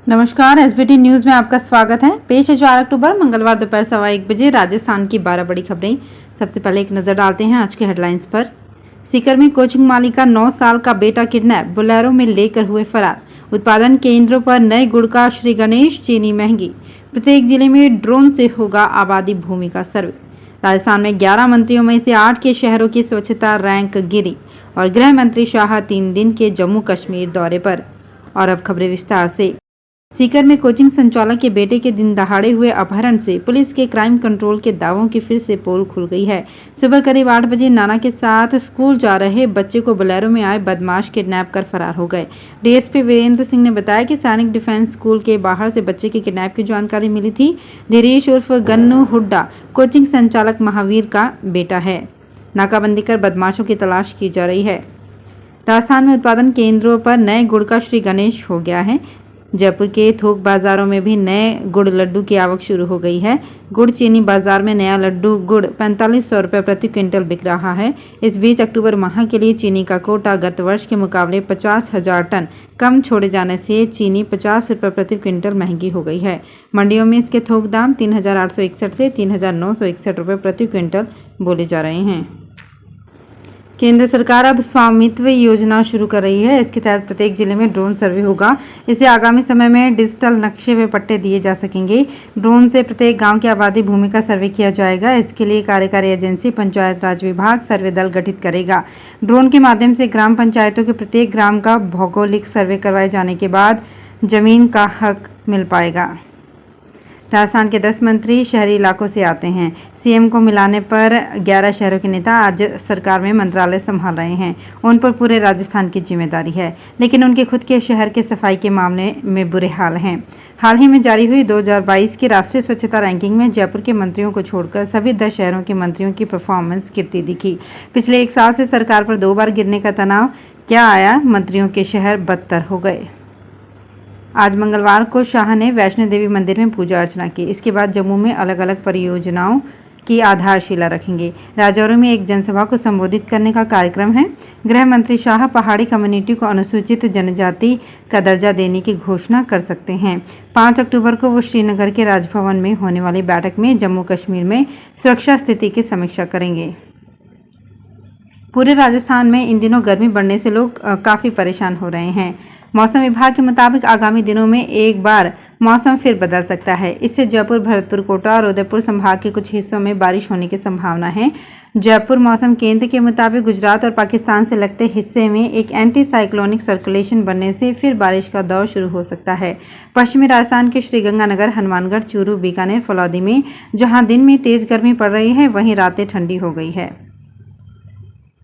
नमस्कार, SBT news में आपका स्वागत है। पेश है 4 अक्टूबर मंगलवार दोपहर 1:15 बजे राजस्थान की 12 बड़ी खबरें। सबसे पहले एक नजर डालते हैं आज के हेडलाइंस पर। सीकर में कोचिंग मालिक का 9 साल का बेटा किडनैप, बोलेरो में लेकर हुए फरार। उत्पादन केंद्रों पर नए गुड़ का श्री गणेश, चीनी महंगी। प्रत्येक जिले में ड्रोन से होगा आबादी भूमि का सर्वे। राजस्थान में 11 मंत्रियों में से 8 के शहरों की स्वच्छता रैंक गिरी। और गृह मंत्री शाह 3 दिन के जम्मू कश्मीर दौरे पर। और अब खबरें विस्तार से। सीकर में कोचिंग संचालक के बेटे के दिन दहाड़े हुए अपहरण से पुलिस के क्राइम कंट्रोल के दावों की फिर से पोल खुल गई है। सुबह करीब 8 बजे नाना के साथ स्कूल जा रहे बच्चे को बोलेरो में आए बदमाश किडनैप कर फरार हो गए। डीएसपी वीरेंद्र सिंह ने बताया कि सैनिक डिफेंस स्कूल के बाहर से बच्चे के किडनैप की जानकारी मिली थी। धीरेश उर्फ गन्नू हुड्डा कोचिंग संचालक महावीर का बेटा है। नाकाबंदी कर बदमाशों की तलाश की जा रही है। राजस्थान में उत्पादन केंद्रों पर नए गुड़ का श्री गणेश हो गया है। जयपुर के थोक बाजारों में भी नए गुड़ लड्डू की आवक शुरू हो गई है। गुड़ चीनी बाजार में नया लड्डू गुड़ 4500 रुपये प्रति क्विंटल बिक रहा है। इस बीच अक्टूबर माह के लिए चीनी का कोटा गत वर्ष के मुकाबले 50,000 टन कम छोड़े जाने से चीनी 50 रुपये प्रति क्विंटल महंगी हो गई है। मंडियों में इसके थोक दाम 3,861 से 3,961 रुपये प्रति क्विंटल बोले जा रहे हैं। केंद्र सरकार अब स्वामित्व योजना शुरू कर रही है। इसके तहत प्रत्येक जिले में ड्रोन सर्वे होगा। इसे आगामी समय में डिजिटल नक्शे व पट्टे दिए जा सकेंगे। ड्रोन से प्रत्येक गांव की आबादी भूमि का सर्वे किया जाएगा। इसके लिए कार्यकारी एजेंसी पंचायत राज विभाग सर्वे दल गठित करेगा। ड्रोन के माध्यम से ग्राम पंचायतों के प्रत्येक ग्राम का भौगोलिक सर्वे करवाए जाने के बाद जमीन का हक मिल पाएगा। राजस्थान के 10 मंत्री शहरी इलाकों से आते हैं। सीएम को मिलाने पर 11 शहरों के नेता आज सरकार में मंत्रालय संभाल रहे हैं। उन पर पूरे राजस्थान की जिम्मेदारी है, लेकिन उनके खुद के शहर के सफाई के मामले में बुरे हाल हैं। हाल ही में जारी हुई 2022 की राष्ट्रीय स्वच्छता रैंकिंग में जयपुर के मंत्रियों को छोड़कर सभी 10 शहरों के मंत्रियों की परफॉर्मेंस गिरती दिखी। पिछले 1 साल से सरकार पर 2 बार गिरने का तनाव क्या आया, मंत्रियों के शहर बदतर हो गए। आज मंगलवार को शाह ने वैष्णो देवी मंदिर में पूजा अर्चना की। इसके बाद जम्मू में अलग अलग परियोजनाओं की आधारशिला रखेंगे। राजौरी में एक जनसभा को संबोधित करने का कार्यक्रम है। गृह मंत्री शाह पहाड़ी कम्युनिटी को अनुसूचित जनजाति का दर्जा देने की घोषणा कर सकते हैं। 5 अक्टूबर को वो श्रीनगर के राजभवन में होने वाली बैठक में जम्मू कश्मीर में सुरक्षा स्थिति की समीक्षा करेंगे। पूरे राजस्थान में इन दिनों गर्मी बढ़ने से लोग काफ़ी परेशान हो रहे हैं। मौसम विभाग के मुताबिक आगामी दिनों में एक बार मौसम फिर बदल सकता है। इससे जयपुर, भरतपुर, कोटा और उदयपुर संभाग के कुछ हिस्सों में बारिश होने की संभावना है। जयपुर मौसम केंद्र के मुताबिक गुजरात और पाकिस्तान से लगते हिस्से में एक एंटी साइक्लोनिक सर्कुलेशन बनने से फिर बारिश का दौर शुरू हो सकता है। पश्चिमी राजस्थान के श्रीगंगानगर, हनुमानगढ़, चूरू, बीकानेर, फलौदी में जहां दिन में तेज गर्मी पड़ रही है, वहीं रातें ठंडी हो गई है।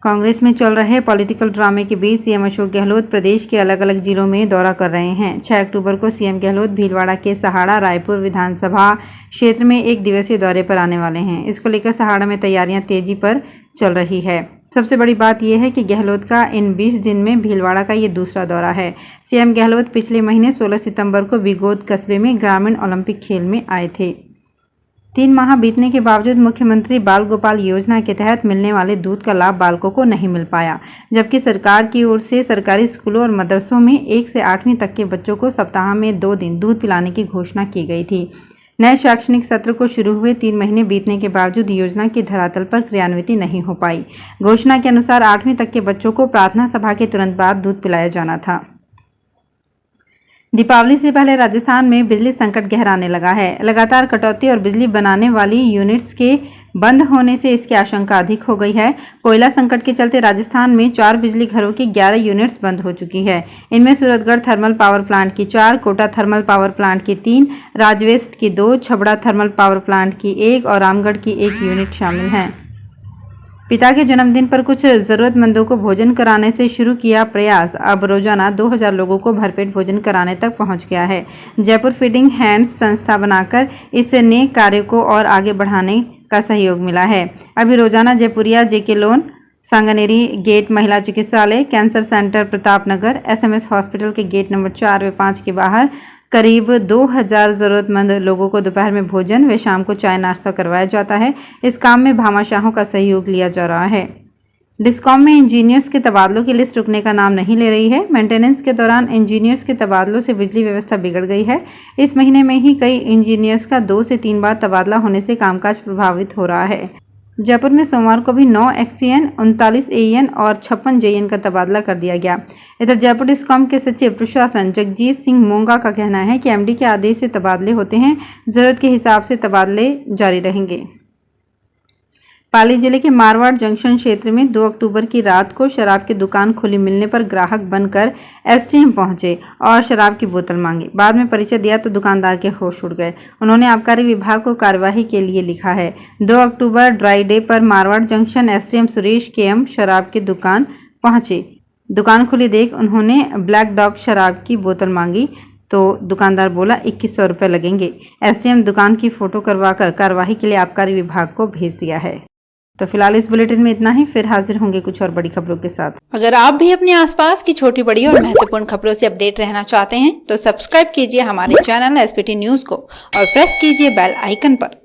कांग्रेस में चल रहे पॉलिटिकल ड्रामे के बीच सीएम अशोक गहलोत प्रदेश के अलग अलग जिलों में दौरा कर रहे हैं। 6 अक्टूबर को सीएम गहलोत भीलवाड़ा के सहाड़ा रायपुर विधानसभा क्षेत्र में 1 दिवसीय दौरे पर आने वाले हैं। इसको लेकर सहाड़ा में तैयारियां तेजी पर चल रही है। सबसे बड़ी बात यह है कि गहलोत का इन 20 दिन में भीलवाड़ा का ये दूसरा दौरा है। सीएम गहलोत पिछले महीने 16 सितंबर को बिगोद कस्बे में ग्रामीण ओलंपिक खेल में आए थे। 3 माह बीतने के बावजूद मुख्यमंत्री बाल गोपाल योजना के तहत मिलने वाले दूध का लाभ बालकों को नहीं मिल पाया, जबकि सरकार की ओर से सरकारी स्कूलों और मदरसों में 1 से 8वीं तक के बच्चों को सप्ताह में 2 दिन दूध पिलाने की घोषणा की गई थी। नए शैक्षणिक सत्र को शुरू हुए 3 महीने बीतने के बावजूद योजना की धरातल पर क्रियान्वित नहीं हो पाई। घोषणा के अनुसार 8वीं तक के बच्चों को प्रार्थना सभा के तुरंत बाद दूध पिलाया जाना था। दीपावली से पहले राजस्थान में बिजली संकट गहराने लगा है। लगातार कटौती और बिजली बनाने वाली यूनिट्स के बंद होने से इसकी आशंका अधिक हो गई है। कोयला संकट के चलते राजस्थान में 4 बिजली घरों की 11 यूनिट्स बंद हो चुकी है। इनमें सूरतगढ़ थर्मल पावर प्लांट की 4, कोटा थर्मल पावर प्लांट की 3, राजवेस्ट की 2, छबड़ा थर्मल पावर प्लांट की 1 और रामगढ़ की 1 यूनिट शामिल हैं। पिता के जन्मदिन पर कुछ जरूरतमंदों को भोजन कराने से शुरू किया प्रयास अब रोजाना 2000 लोगों को भरपेट भोजन कराने तक पहुंच गया है। जयपुर फीडिंग हैंड्स संस्था बनाकर इस नेक कार्य को और आगे बढ़ाने का सहयोग मिला है। अभी रोजाना जयपुरिया जेके लोन, सांगानेरी गेट महिला चिकित्सालय, cancer centre Pratapnagar, SMS hospital के गेट नंबर 4 व 5 के बाहर करीब 2000 जरूरतमंद लोगों को दोपहर में भोजन व शाम को चाय नाश्ता करवाया जाता है। इस काम में भामाशाहों का सहयोग लिया जा रहा है। डिस्कॉम में इंजीनियर्स के तबादलों की लिस्ट रुकने का नाम नहीं ले रही है। मेंटेनेंस के दौरान इंजीनियर्स के तबादलों से बिजली व्यवस्था बिगड़ गई है। इस महीने में ही कई इंजीनियर्स का 2 से 3 बार तबादला होने से कामकाज प्रभावित हो रहा है। जयपुर में सोमवार को भी 9 एक्सीएन, 39 एईएन और 56 जेईएन का तबादला कर दिया गया। इधर जयपुर डिस्कॉम के सचिव प्रशासन जगजीत सिंह मोंगा का कहना है कि एमडी के आदेश से तबादले होते हैं, जरूरत के हिसाब से तबादले जारी रहेंगे। पाली जिले के मारवाड़ जंक्शन क्षेत्र में 2 अक्टूबर की रात को शराब की दुकान खुली मिलने पर ग्राहक बनकर एसडीएम पहुंचे और शराब की बोतल मांगी। बाद में परिचय दिया तो दुकानदार के होश उड़ गए। उन्होंने आबकारी विभाग को कार्यवाही के लिए लिखा है। 2 अक्टूबर ड्राई डे पर Marwar junction SDM Suresh KM शराब की दुकान पहुंचे। दुकान खुली देख उन्होंने ब्लैक डॉग शराब की बोतल मांगी तो दुकानदार बोला 2100 रुपये लगेंगे। एसडीएम दुकान की फोटो करवाकर कार्यवाही के लिए आबकारी विभाग को भेज दिया है। तो फिलहाल इस बुलेटिन में इतना ही, फिर हाजिर होंगे कुछ और बड़ी खबरों के साथ। अगर आप भी अपने आसपास की छोटी बड़ी और महत्वपूर्ण खबरों से अपडेट रहना चाहते हैं तो सब्सक्राइब कीजिए हमारे चैनल एसपीटी न्यूज को और प्रेस कीजिए बेल आइकन पर।